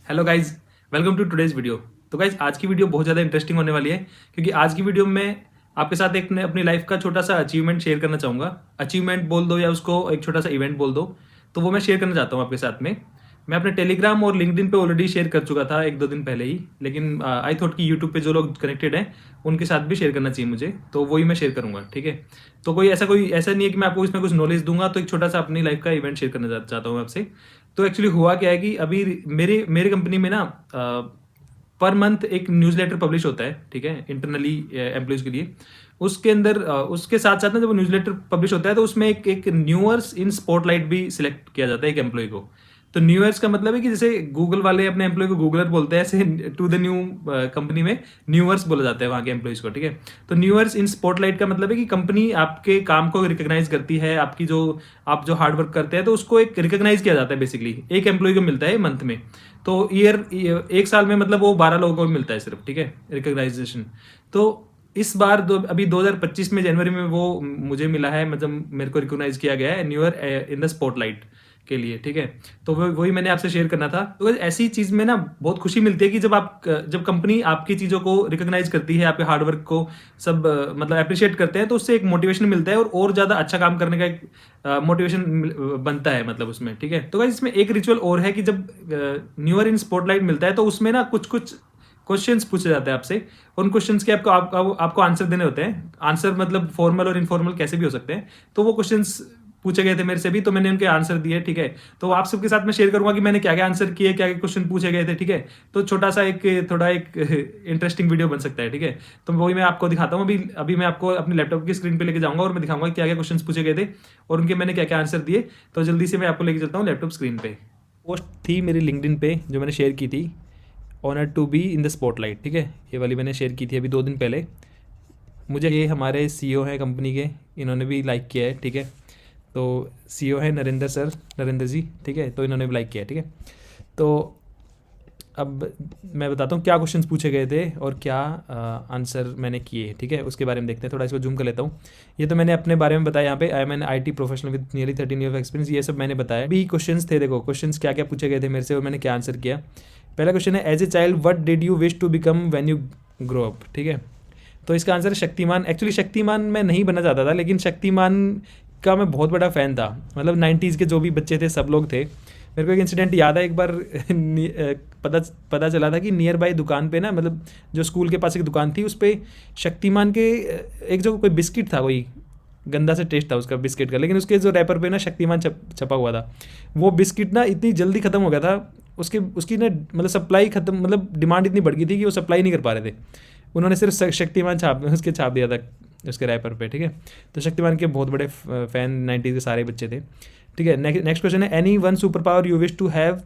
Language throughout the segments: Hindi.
Hello guys, welcome to today's video. तो गाइज आज की वीडियो बहुत ज़्यादा इंटरेस्टिंग होने वाली है क्योंकि आज की वीडियो में आपके साथ एक अपनी लाइफ का छोटा सा अचीवमेंट शेयर करना चाहूँगा। अचीवमेंट बोल दो या उसको एक छोटा सा इवेंट बोल दो, तो वो मैं शेयर करना चाहता हूँ आपके साथ में। मैं अपने टेलीग्राम और लिंक्डइन पे ऑलरेडी शेयर कर चुका था एक दो दिन पहले ही, लेकिन आई थॉट कि यूट्यूब पे जो लोग कनेक्टेड हैं उनके साथ भी शेयर करना चाहिए मुझे, तो वही मैं शेयर करूँगा। ठीक है, तो कोई ऐसा नहीं है कि मैं आपको इसमें कुछ नॉलेज दूंगा, तो एक छोटा सा अपनी लाइफ का इवेंट शेयर करना चाहता हूँ आपसे। तो एक्चुअली हुआ क्या है कि अभी मेरे मेरे कंपनी में ना पर मंथ एक न्यूज़लेटर पब्लिश होता है, ठीक है, इंटरनली एम्प्लॉयज़ के लिए। उसके अंदर उसके साथ साथ ना जब न्यूज़लेटर पब्लिश होता है तो उसमें एक एक न्यूअर्स इन स्पॉटलाइट भी सिलेक्ट किया जाता है एक एम्प्लॉय को। तो न्यूअर्स का मतलब है कि जैसे गूगल वाले अपने एम्प्लॉय को गूगलर बोलते हैं, ऐसे टू द न्यू कंपनी में न्यूअर्स बोला जाता है वहाँ के एम्प्लॉयज़ को। ठीक है, तो न्यूअर्स इन स्पॉटलाइट का मतलब है कि कंपनी आपके काम को रिकॉग्नाइज करती है, आपकी जो आप जो हार्ड वर्क करते हैं तो उसको एक रिकॉग्नाइज किया जाता है। बेसिकली एक एम्प्लॉय को मिलता है मंथ में, तो एक साल में मतलब वो 12 लोगों को मिलता है सिर्फ। ठीक है, रिकॉग्नाइजेशन। तो इस बार अभी 2025 में जनवरी में वो मुझे मिला है, मतलब मेरे को रिकॉग्नाइज किया गया है न्यूअर इन द स्पॉटलाइट के लिए। ठीक है, तो वही मैंने आपसे शेयर करना था। तो ऐसी चीज़ में ना बहुत खुशी मिलती है कि जब कंपनी आपकी चीज़ों को रिकॉग्नाइज करती है, आपके हार्डवर्क को सब मतलब अप्रिशिएट करते हैं, तो उससे एक मोटिवेशन मिलता है और ज़्यादा अच्छा काम करने का एक मोटिवेशन बनता है मतलब उसमें। ठीक है, तो गाइस इसमें एक रिचुअल और है कि जब न्यूअर इन स्पॉटलाइट मिलता है तो उसमें ना कुछ कुछ क्वेश्चंस पूछे जाते हैं आपसे। उन क्वेश्चंस के आपको आंसर देने होते हैं। आंसर मतलब फॉर्मल और इनफॉर्मल कैसे भी हो सकते हैं। तो वो क्वेश्चंस पूछे गए थे मेरे से भी, तो मैंने उनके आंसर दिए। ठीक है, तो आप सबके साथ मैं शेयर करूंगा कि मैंने क्या क्या आंसर किए, क्या क्या क्वेश्चन पूछे गए थे। ठीक है, तो छोटा सा थोड़ा एक इंटरेस्टिंग वीडियो बन सकता है। ठीक है, तो वही मैं आपको दिखाता हूँ। अभी अभी मैं आपको अपने लैपटॉप की स्क्रीन पे लेके जाऊंगा और मैं दिखाऊंगा क्या क्या क्वेश्चन पूछे गए थे और उनके मैंने क्या क्या आंसर दिए। तो जल्दी से मैं आपको लेके चलता हूँ लैपटॉप स्क्रीन पे। पोस्ट थी मेरी लिंक्डइन पे जो मैंने शेयर की थी, honour to be in the spotlight. ठीक है, ये वाली मैंने शेयर की थी अभी 2 दिन पहले। मुझे ये हमारे सीईओ हैं कंपनी के, इन्होंने भी लाइक किया है। ठीक है, तो सीईओ है नरेंद्र जी। ठीक है, तो इन्होंने भी लाइक किया है। ठीक है, तो अब मैं बताता हूँ क्या क्वेश्चंस पूछे गए थे और क्या आंसर मैंने किए। ठीक है, उसके बारे में देखते हैं। थोड़ा इसको जूम कर लेता हूँ। ये तो मैंने अपने बारे में बताया। यहाँ पे I am an IT professional with nearly 13 year of experience, ये सब मैंने बताया। भी क्वेश्चंस थे, देखो क्वेश्चंस क्या क्या पूछे गए थे मेरे से और मैंने क्या आंसर किया। पहला क्वेश्चन है, as a child what did you wish to become when you grow up. ठीक है, तो इसका आंसर है शक्तिमान। एक्चुअली शक्तिमान मैं नहीं बनना चाहता था, लेकिन शक्तिमान का मैं बहुत बड़ा फ़ैन था। मतलब 90s के जो भी बच्चे थे सब लोग थे। मेरे को एक इंसिडेंट याद है, एक बार पता पता चला था कि नियर बाई दुकान पे ना, मतलब जो स्कूल के पास एक दुकान थी उस पर शक्तिमान के एक जो कोई बिस्किट था, कोई गंदा से टेस्ट था उसका बिस्किट का, लेकिन उसके जो रैपर पे ना शक्तिमान छपा हुआ था। वो बिस्किट ना इतनी जल्दी ख़त्म हो गया था, उसकी ना मतलब सप्लाई ख़त्म, मतलब डिमांड इतनी बढ़ गई थी कि वो सप्लाई नहीं कर पा रहे थे। उन्होंने सिर्फ शक्तिमान छाप दिया था उसके रैपर पे। ठीक है, तो शक्तिमान के बहुत बड़े फ़ैन 90s के सारे बच्चे थे। ठीक है, नेक्स्ट क्वेश्चन है, any one super power you wish to have.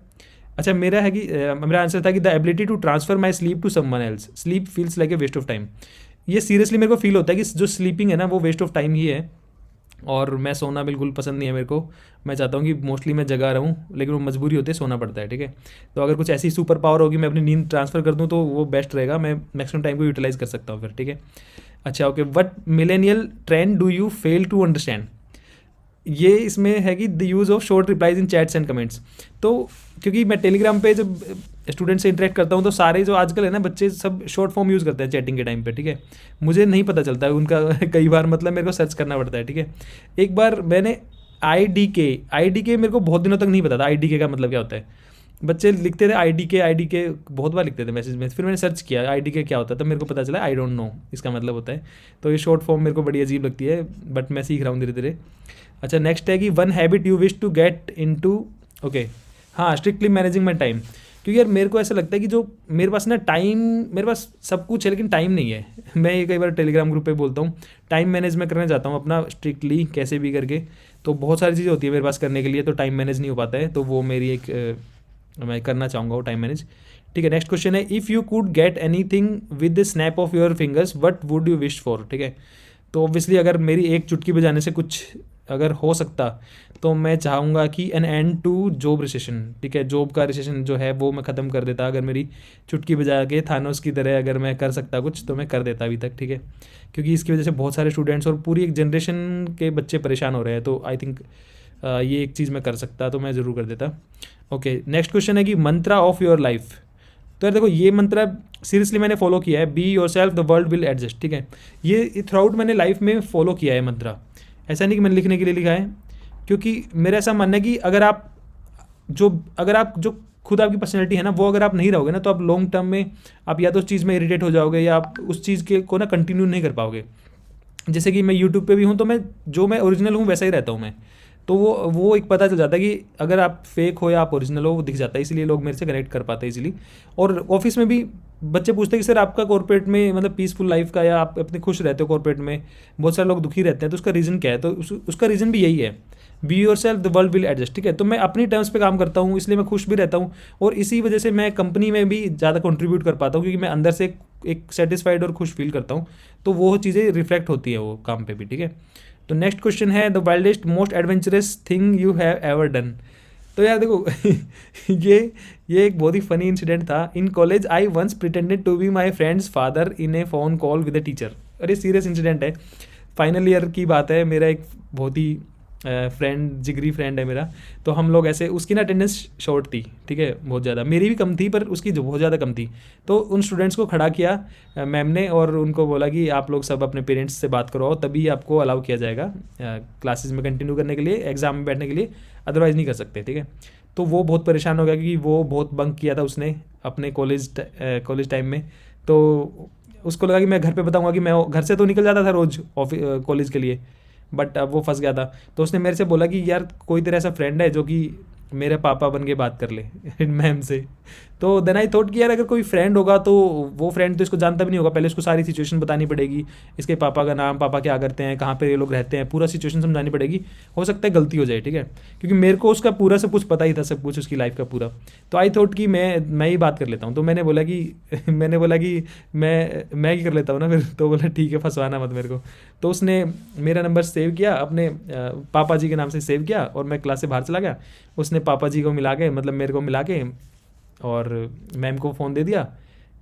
अच्छा, मेरा है कि मेरा आंसर था कि the ability to transfer my sleep to someone else. Sleep feels like a waste of time. ये सीरियसली मेरे को फील होता है कि जो स्लीपिंग है ना वो वेस्ट ऑफ टाइम ही है, और मैं सोना बिल्कुल पसंद नहीं है मेरे को। मैं चाहता हूँ कि मोस्टली मैं जगा रहूँ, लेकिन वो मजबूरी होती है, सोना पड़ता है। ठीक है, तो अगर कुछ ऐसी सुपर पावर होगी मैं अपनी नींद ट्रांसफ़र कर दूँ तो वो बेस्ट रहेगा, मैं मैक्सिमम टाइम को यूटिलाइज़ कर सकता हूँ फिर। ठीक है, अच्छा okay, what millennial trend do you fail to understand. ये इसमें है कि the use of short replies in chats and comments. तो क्योंकि मैं टेलीग्राम पे जब स्टूडेंट से इंटरेक्ट करता हूँ तो सारे जो आजकल है ना बच्चे सब शॉर्ट फॉर्म यूज़ करते हैं चैटिंग के टाइम पे। ठीक है, मुझे नहीं पता चलता है उनका कई बार मतलब मेरे को सर्च करना पड़ता है। ठीक है, एक बार मैंने आई डी के मेरे को बहुत दिनों तक नहीं पता था IDK का मतलब क्या होता है। बच्चे लिखते थे आई डी के बहुत बार लिखते थे मैसेज में। फिर मैंने सर्च किया IDK क्या होता है, तब मेरे को पता चला आई डोंट नो इसका मतलब होता है। तो ये शॉर्ट फॉर्म मेरे को बड़ी अजीब लगती है, बट मैं सीख रहा हूँ धीरे धीरे। अच्छा, नेक्स्ट है कि one habit you wish to get into. Okay, हाँ, स्ट्रिक्टली मैनेजिंग माई टाइम। क्योंकि यार मेरे को ऐसा लगता है कि जो मेरे पास ना टाइम, मेरे पास सब कुछ है लेकिन टाइम नहीं है। मैं ये कई बार टेलीग्राम ग्रुप पे बोलता हूँ, टाइम मैनेज मैं करना चाहता हूँ अपना स्ट्रिक्टली कैसे भी करके। तो बहुत सारी चीज़ें होती है मेरे पास करने के लिए, तो टाइम मैनेज नहीं हो पाता है। तो वो मेरी एक मैं करना चाहूँगा वो टाइम मैनेज। ठीक है, नेक्स्ट क्वेश्चन है, if you could get any thing with the snap of your fingers what would you wish for. ठीक है, तो ऑब्वियसली अगर मेरी एक चुटकी बजाने से कुछ अगर हो सकता तो मैं चाहूँगा कि an end to job recession. ठीक है, जॉब का रिसेशन जो है वो मैं ख़त्म कर देता। अगर मेरी चुटकी बजा के थानोस की तरह अगर मैं कर सकता कुछ तो मैं कर देता अभी तक। ठीक है, क्योंकि इसकी वजह से बहुत सारे स्टूडेंट्स और पूरी एक जनरेशन के बच्चे परेशान हो रहे हैं। तो आई थिंक ये एक चीज़ मैं कर सकता तो मैं ज़रूर कर देता। ओके, नेक्स्ट क्वेश्चन है कि मंत्रा ऑफ योर लाइफ। तो यार देखो, ये मंत्रा सीरियसली मैंने फॉलो किया है, be your self the world will adjust, ठीक है। ये थ्रू आउट मैंने लाइफ में फॉलो किया है मंत्रा, ऐसा नहीं कि मैंने लिखने के लिए लिखा है, क्योंकि मेरा ऐसा मानना है कि अगर आप जो खुद आपकी पर्सनैलिटी है ना, वो अगर आप नहीं रहोगे ना, तो आप लॉन्ग टर्म में आप या तो उस चीज़ में इरिटेट हो जाओगे, या आप उस चीज़ के को ना कंटिन्यू नहीं कर पाओगे। जैसे कि मैं यूट्यूब पे भी हूँ, तो मैं ओरिजिनल हूँ वैसा ही रहता हूँ मैं, तो वो एक पता चल जाता है कि अगर आप फेक हो या आप ओरिजिनल हो, वो दिख जाता है, इसलिए लोग मेरे से कनेक्ट कर पाते हैं इजीली। और ऑफिस में भी बच्चे पूछते हैं कि सर आपका कॉर्पोरेट में मतलब पीसफुल लाइफ का, या आप अपने खुश रहते हो कॉर्पोरेट में, बहुत सारे लोग दुखी रहते हैं, तो उसका रीज़न क्या है? तो उसका रीज़न भी यही है, be your self the world will adjust, ठीक है। तो मैं अपनी टर्म्स पे काम करता हूँ, इसलिए मैं खुश भी रहता हूँ, और इसी वजह से मैं कंपनी में भी ज़्यादा कंट्रीब्यूट कर पाता हूँ, क्योंकि मैं अंदर से एक सेटिस्फाइड और खुश फील करता हूँ, तो वो चीज़ें रिफ्लेक्ट होती है वो काम पे भी, ठीक है। तो नेक्स्ट क्वेश्चन है, the wildest most adventurous thing you have ever done. तो यार देखो ये एक बहुत ही फनी इंसिडेंट था। In college I once pretended to be my friend's father in a phone call with a teacher. और ये सीरियस इंसिडेंट है, फाइनल ईयर की बात है। मेरा एक बहुत ही जिगरी फ्रेंड है मेरा, तो हम लोग ऐसे, उसकी ना अटेंडेंस शॉर्ट थी, ठीक है, बहुत ज़्यादा, मेरी भी कम थी पर उसकी जो बहुत ज़्यादा कम थी। तो उन स्टूडेंट्स को खड़ा किया मैम ने, और उनको बोला कि आप लोग सब अपने पेरेंट्स से बात करवाओ, तभी आपको अलाउ किया जाएगा क्लासेस में कंटिन्यू करने के लिए, एग्ज़ाम में बैठने के लिए, अदरवाइज़ नहीं कर सकते, ठीक है। तो वो बहुत परेशान हो गया, क्योंकि वो बहुत बंक किया था उसने अपने कॉलेज टाइम में। तो उसको लगा कि मैं घर पे बताऊंगा, कि मैं घर से तो निकल जाता था रोज़ कॉलेज के लिए, बट अब वो फंस गया था। तो उसने मेरे से बोला कि यार कोई तेरा ऐसा फ्रेंड है जो कि मेरे पापा बन के बात कर ले मैम से। तो देन आई थॉट कि यार अगर कोई फ्रेंड होगा तो वो फ्रेंड तो इसको जानता भी नहीं होगा, पहले इसको सारी सिचुएशन बतानी पड़ेगी, इसके पापा का नाम, पापा क्या करते हैं, कहाँ पे ये लोग रहते हैं, पूरा सिचुएशन समझानी पड़ेगी। हो सकता है गलती हो जाए, ठीक है, क्योंकि मेरे को उसका पूरा सब कुछ पता ही था, सब कुछ उसकी लाइफ का पूरा। तो आई थॉट कि मैं ही बात कर लेता हूँ। तो मैंने बोला कि मैं ही कर लेता हूँ ना फिर। तो बोला ठीक है, फंसवाना मत मेरे को। तो उसने मेरा नंबर सेव किया, अपने पापा जी के नाम से सेव किया, और मैं क्लास से बाहर चला गया। उसने पापा जी को मिला के, मतलब मेरे को मिला के, और मैम को फ़ोन दे दिया,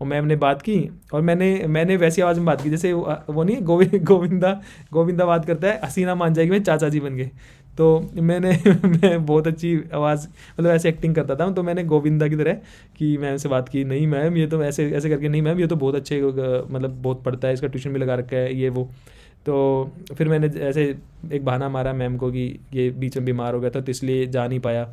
और मैम ने बात की। और मैंने वैसी आवाज़ में बात की जैसे वो नहीं गोविंदा बात करता है, हसीना मान जाएगी मैं चाचा जी बन गए। तो मैं बहुत अच्छी आवाज़, मतलब ऐसे एक्टिंग करता था, तो मैंने गोविंदा की तरह कि मैम से बात की, नहीं मैम ये तो ऐसे ऐसे करके, नहीं मैम ये तो बहुत अच्छे मतलब बहुत पढ़ता है, इसका ट्यूशन भी लगा रखा है, ये वो। तो फिर मैंने ऐसे एक बहाना मारा मैम को कि ये बीच में बीमार हो गया था, तो इसलिए जा नहीं पाया,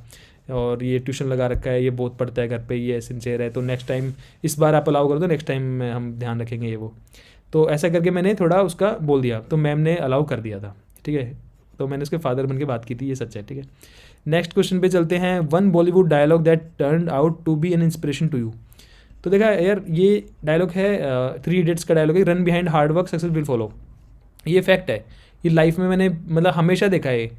और ये ट्यूशन लगा रखा है, ये बहुत पढ़ता है घर पे, ये सिंसियर है, तो नेक्स्ट टाइम इस बार आप अलाउ कर दो, नेक्स्ट टाइम में हम ध्यान रखेंगे ये वो। तो ऐसा करके मैंने थोड़ा उसका बोल दिया, तो मैम ने अलाउ कर दिया था, ठीक है। तो मैंने उसके फादर बन के बात की थी, ये सच है, ठीक है। नेक्स्ट क्वेश्चन पे चलते हैं, one Bollywood dialogue that turn out to be an inspiration to you. तो देखा यार, ये डायलॉग है 3 इडियट्स का डायलॉग है, run behind hard work success will follow. ये फैक्ट है, ये लाइफ में मैंने मतलब हमेशा देखा है।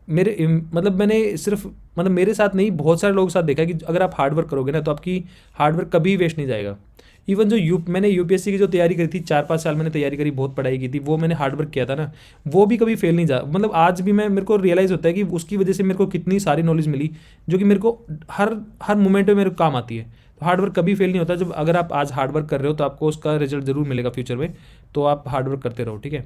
मैंने मेरे साथ नहीं, बहुत सारे लोगों के साथ देखा है कि अगर आप हार्ड वर्क करोगे ना, तो आपकी हार्ड वर्क कभी वेस्ट नहीं जाएगा। इवन मैंने यूपीएससी की जो तैयारी करी थी, 4-5 साल मैंने तैयारी करी, बहुत पढ़ाई की थी, वो मैंने हार्ड वर्क किया था ना, वो भी कभी फेल नहीं जा, मतलब आज भी मेरे को रियलाइज़ होता है कि उसकी वजह से मेरे को कितनी सारी नॉलेज मिली, जो कि मेरे को हर मोमेंट में मेरे को काम आती है। तो हार्ड वर्क कभी फेल नहीं होता। जब अगर आप आज हार्ड वर्क कर रहे हो, तो आपको उसका रिजल्ट जरूर मिलेगा फ्यूचर में, तो आप हार्ड वर्क करते रहो, ठीक है।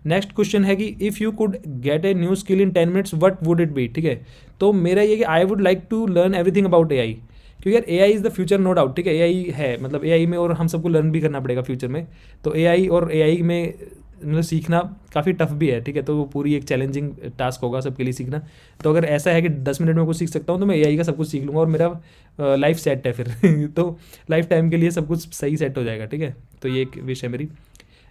नेक्स्ट क्वेश्चन है कि if you could get a new skill in 10 minutes what would it be, ठीक है। तो मेरा ये कि I would like to learn everything about AI, क्योंकि यार AI is the future, no doubt, ठीक है। एआई है, मतलब एआई में, और हम सबको लर्न भी करना पड़ेगा फ्यूचर में। तो एआई में मतलब सीखना काफ़ी टफ भी है, ठीक है। तो वो पूरी एक चैलेंजिंग टास्क होगा सबके लिए सीखना। तो अगर ऐसा है कि 10 मिनट में कुछ सीख सकता हूँ, तो मैं एआई का सब कुछ सीख लूँगा, और मेरा लाइफ सेट है फिर तो लाइफ टाइम के लिए सब कुछ सही सेट हो जाएगा, ठीक है। तो ये एक विश है मेरी।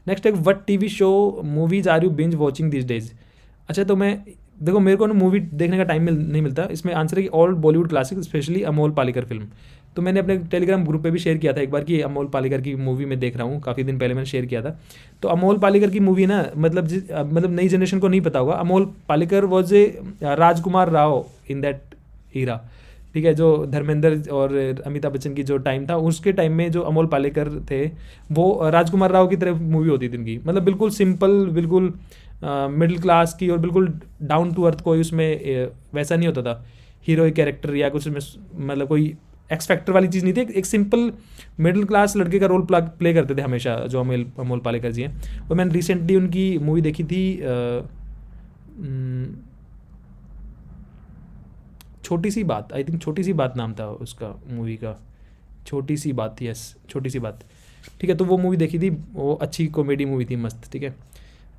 नेक्स्ट है, what TV show movies are you binge watching these days. अच्छा, तो देखो मेरे को ना मूवी देखने का टाइम नहीं मिलता। इसमें आंसर है कि all Bollywood classic, specially Amol Palekar film. तो मैंने अपने टेलीग्राम ग्रुप पे भी शेयर किया था एक बार कि अमोल पालेकर की मूवी मैं देख रहा हूँ, काफ़ी दिन पहले मैंने शेयर किया था। तो अमोल पालेकर की मूवी ना, मतलब नई जनरेशन को नहीं पता होगा, Amol Palekar was a Rajkumar Rao in that era, ठीक है। जो धर्मेंद्र और अमिताभ बच्चन की जो टाइम था, उसके टाइम में जो अमोल पालेकर थे, वो राजकुमार राव की तरह मूवी होती थी उनकी, मतलब बिल्कुल सिंपल, बिल्कुल मिडिल क्लास की, और बिल्कुल डाउन टू अर्थ। कोई उसमें वैसा नहीं होता था हीरोइक कैरेक्टर या कुछ उसमें, मतलब कोई एक्स फैक्टर वाली चीज़ नहीं थी। एक सिंपल मिडिल क्लास लड़के का रोल प्ले करते थे हमेशा जो अमोल पालेकर जी हैं। और मैंने रिसेंटली उनकी मूवी देखी थी छोटी सी बात, आई थिंक छोटी सी बात नाम था उसका मूवी का, छोटी सी बात, यस छोटी सी बात, ठीक है। तो वो मूवी देखी थी, वो अच्छी कॉमेडी मूवी थी, मस्त, ठीक है।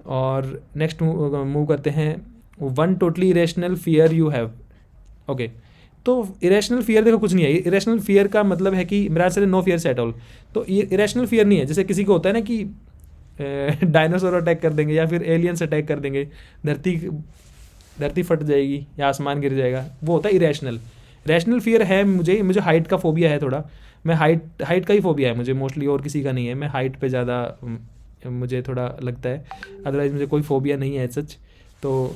और नेक्स्ट मूव करते हैं, one totally irrational fear you have. Okay, तो इरेशनल फियर देखो कुछ नहीं है, इरेशनल फियर का मतलब है कि मेरा आंसर है नो फियर एट ऑल। तो ये इरेशनल फियर नहीं है, जैसे किसी को होता है ना कि डायनासोर अटैक कर देंगे या फिर एलियंस अटैक कर देंगे, धरती फट जाएगी या आसमान गिर जाएगा, वो होता है इरेशनल। रैशनल फियर है मुझे हाइट का फोबिया है थोड़ा, मैं हाइट का ही फोबिया है मुझे मोस्टली, और किसी का नहीं है। मैं हाइट पे ज़्यादा मुझे थोड़ा लगता है, अदरवाइज मुझे कोई फोबिया नहीं है सच। तो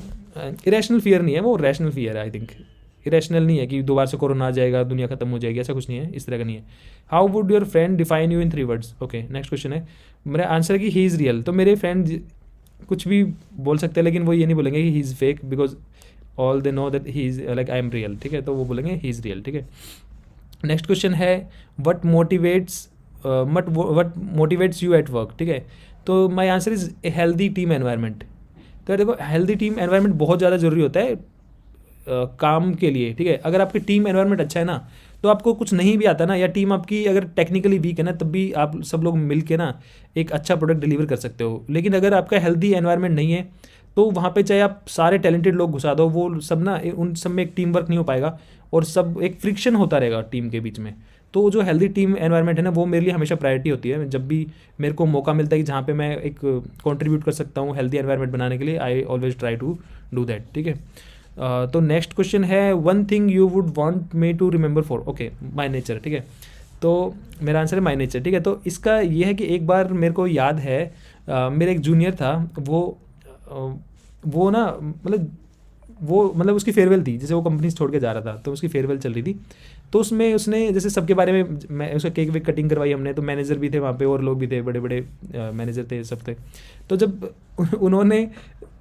इरेशनल फियर नहीं है वो, रैशनल फियर है आई थिंक। इरेशनल नहीं है कि दोबारा से कोरोना आ जाएगा, दुनिया खत्म हो जाएगी, ऐसा कुछ नहीं है, इस तरह का नहीं है। How would your friend define you in 3 words. Okay, next question है, मेरा आंसर है कि ही इज़ रियल। तो मेरे फ्रेंड कुछ भी बोल सकते हैं, लेकिन वो ये नहीं बोलेंगे कि he is fake, because all they know that he is like I am real, ठीक है। तो वो बोलेंगे ही इज़ रियल, ठीक है। नेक्स्ट क्वेश्चन है, what motivates you at work, ठीक है। तो my answer is a healthy team environment. तो देखो, हेल्दी टीम एनवायरनमेंट बहुत ज़्यादा ज़रूरी होता है काम के लिए, ठीक है। अगर आपकी टीम एनवायरनमेंट अच्छा है ना, तो आपको कुछ नहीं भी आता ना, या टीम आपकी अगर टेक्निकली वीक है ना, तब भी आप सब लोग मिल के ना एक अच्छा प्रोडक्ट डिलीवर कर सकते हो। लेकिन अगर आपका हेल्दी एनवायरनमेंट नहीं है, तो वहाँ पे चाहे आप सारे टैलेंटेड लोग घुसा दो, वो सब ना उन सब में एक टीम वर्क नहीं हो पाएगा, और सब एक फ्रिक्शन होता रहेगा टीम के बीच में। तो जो हेल्दी टीम एनवायरनमेंट है ना, वो मेरे लिए हमेशा प्रायोरिटी होती है। जब भी मेरे को मौका मिलता है कि जहाँ पे मैं एक कंट्रीब्यूट कर सकता हूँ हेल्दी एनवायरनमेंट बनाने के लिए, I always try to do that, ठीक है। तो नेक्स्ट क्वेश्चन है, one thing you would want me to remember for. Okay, my nature, ठीक है। तो मेरा आंसर है माय नेचर, ठीक है। तो इसका ये है कि एक बार मेरे को याद है, मेरा एक जूनियर था, वो ना मतलब उसकी फेयरवेल थी, जैसे वो कंपनी छोड़ के जा रहा था, तो उसकी फेयरवेल चल रही थी। तो उसमें उसने जैसे सबके बारे में, मैं उसका केक वेक कटिंग करवाई हमने, तो मैनेजर भी थे वहाँ पे, और लोग भी थे, बड़े बड़े मैनेजर थे, सब थे। तो जब उन्होंने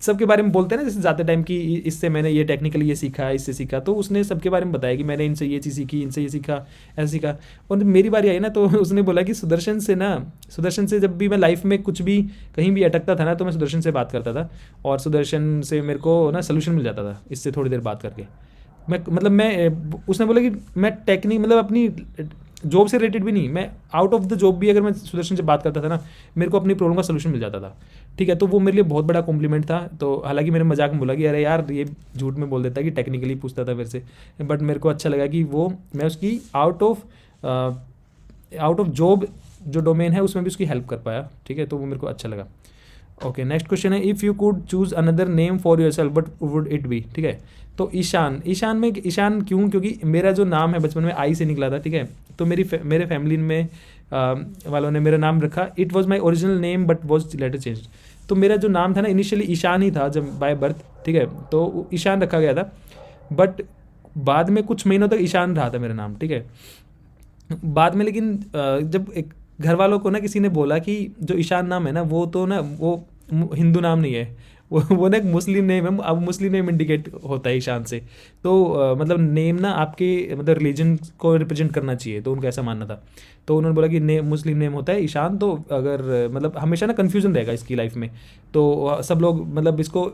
सबके बारे में बोलते हैं ना जैसे जाते टाइम कि इससे मैंने ये टेक्निकली ये सीखा, इससे सीखा, तो उसने सबके बारे में बताया कि मैंने इनसे ये चीज़ सीखी, इनसे ये सीखा, ऐसा सीखा। और जब मेरी बारी आई ना, तो उसने बोला कि सुदर्शन से जब भी मैं लाइफ में कुछ भी कहीं भी अटकता था ना, तो मैं सुदर्शन से बात करता था, और सुदर्शन से मेरे को ना सोल्यूशन मिल जाता था इससे थोड़ी देर बात करके। उसने बोला कि मैं टेक्निक मतलब अपनी जॉब से रिलेटेड भी नहीं, मैं आउट ऑफ द जॉब भी अगर मैं सुदर्शन से बात करता था ना, मेरे को अपनी प्रॉब्लम का सोल्यूशन मिल जाता था, ठीक है। तो वो मेरे लिए बहुत बड़ा कॉम्प्लीमेंट था। तो हालांकि मैंने मजाक में बोला कि अरे यार ये झूठ में बोल देता कि टेक्निकली पूछता था मेरे से, बट मेरे को अच्छा लगा कि वो मैं उसकी आउट ऑफ जॉब जो डोमेन है उसमें भी उसकी हेल्प कर पाया, ठीक है। तो वो मेरे को अच्छा लगा। ओके, नेक्स्ट क्वेश्चन है, if you could choose another name for your self but would it be, ठीक है। तो ईशान क्यों, क्योंकि मेरा जो नाम है बचपन में आई से निकला था, ठीक है। तो मेरे फैमिली में वालों ने मेरा नाम रखा, it was my original name but was later change. तो मेरा जो नाम था ना इनिशियली ईशान ही था जब बाय बर्थ, ठीक है। तो ईशान रखा गया था, बट बाद में कुछ महीनों तक ईशान रहा था मेरा नाम, ठीक है। बाद में लेकिन जब एक घर वालों को ना किसी ने बोला कि जो ईशान नाम है ना, वो तो ना वो हिंदू नाम नहीं है, वो ना एक मुस्लिम नेम है। अब मुस्लिम नेम इंडिकेट होता है ईशान से, तो मतलब नेम ना आपके मतलब रिलीजन को रिप्रेजेंट करना चाहिए, तो उनका ऐसा मानना था। तो उन्होंने बोला कि मुस्लिम नेम होता है ईशान, तो अगर मतलब हमेशा ना कन्फ्यूजन रहेगा इसकी लाइफ में। तो सब लोग मतलब इसको,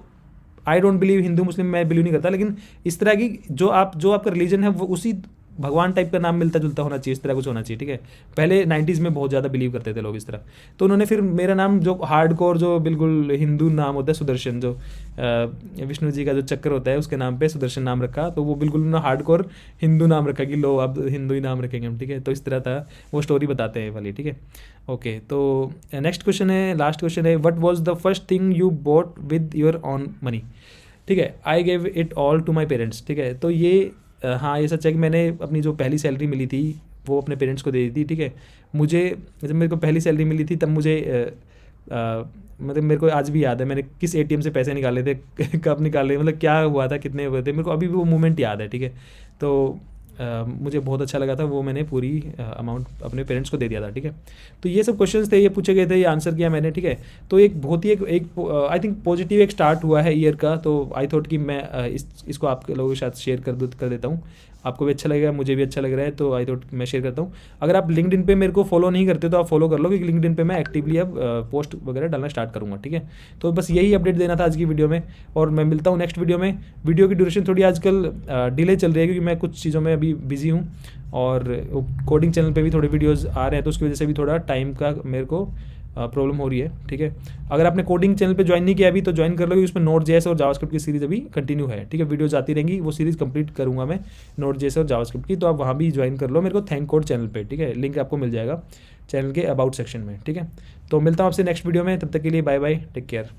आई डोंट बिलीव हिंदू मुस्लिम, मैं बिलीव नहीं करता, लेकिन इस तरह की जो आपका रिलीजन है वो उसी भगवान टाइप का नाम मिलता जुलता होना चाहिए, इस तरह कुछ होना चाहिए, ठीक है। पहले 90s में बहुत ज़्यादा बिलीव करते थे लोग इस तरह। तो उन्होंने फिर मेरा नाम जो हार्डकोर जो बिल्कुल हिंदू नाम होता है सुदर्शन, जो विष्णु जी का जो चक्र होता है उसके नाम पे सुदर्शन नाम रखा। तो वो बिल्कुल ना हार्डकोर हिंदू नाम रखा कि लो अब हिंदू ही नाम रखेंगे हम, ठीक है। तो इस तरह था, वो स्टोरी बताते हैं वाली, ठीक है। ओके, तो नेक्स्ट क्वेश्चन है, लास्ट क्वेश्चन है, what was the first thing you bought with your own money, ठीक है। I gave it all to my parents, ठीक है। तो ये हाँ, ये सच है कि मैंने अपनी जो पहली सैलरी मिली थी वो अपने पेरेंट्स को दे दी थी, ठीक है। मुझे जब मेरे को पहली सैलरी मिली थी तब मुझे मतलब मेरे को आज भी याद है मैंने किस ATM से पैसे निकाले थे कब निकाले, मतलब क्या हुआ था, कितने हुए थे, मेरे को अभी भी वो मोमेंट याद है, ठीक है। तो मुझे बहुत अच्छा लगा था, वो मैंने पूरी अमाउंट अपने पेरेंट्स को दे दिया था, ठीक है। तो ये सब क्वेश्चंस थे, ये पूछे गए थे, ये आंसर किया मैंने, ठीक है। तो एक बहुत ही एक आई थिंक पॉजिटिव एक स्टार्ट हुआ है ईयर का। तो आई थॉट कि मैं इसको आप लोगों के साथ शेयर कर देता हूँ। आपको भी अच्छा लगेगा, मुझे भी अच्छा लग रहा है, तो आई थॉट मैं शेयर करता हूँ। अगर आप लिंक्डइन पे मेरे को फॉलो नहीं करते तो आप फॉलो कर लो, क्योंकि लिंक्डइन पे मैं एक्टिवली अब पोस्ट वगैरह डालना स्टार्ट करूँगा, ठीक है। तो बस यही अपडेट देना था आज की वीडियो में, और मैं मिलता हूँ नेक्स्ट वीडियो में। वीडियो की ड्यूरेशन थोड़ी आजकल डिले चल रही है, क्योंकि मैं कुछ चीज़ों में अभी बिजी हूँ, और कोडिंग चैनल पे भी थोड़े वीडियोस आ रहे हैं, तो उसकी वजह से भी थोड़ा टाइम का मेरे को प्रॉब्लम हो रही है, ठीक है। अगर आपने कोडिंग चैनल पे ज्वाइन नहीं किया अभी तो ज्वाइन कर लो, उसमें Node.js और जावास्क्रिप्ट की सीरीज़ अभी कंटिन्यू है, ठीक है। वीडियोज आती रहेंगी, वो सीरीज़ कंप्लीट करूँगा मैं Node.js और जावास्क्रिप्ट की, तो आप वहाँ भी ज्वाइन कर लो मेरे को थैंक कोड चैनल पे, ठीक है। लिंक आपको मिल जाएगा चैनल के अबाउट सेक्शन में, ठीक है। तो मिलता हूँ आपसे नेक्स्ट वीडियो में, तब तक के लिए बाय बाय, टेक केयर।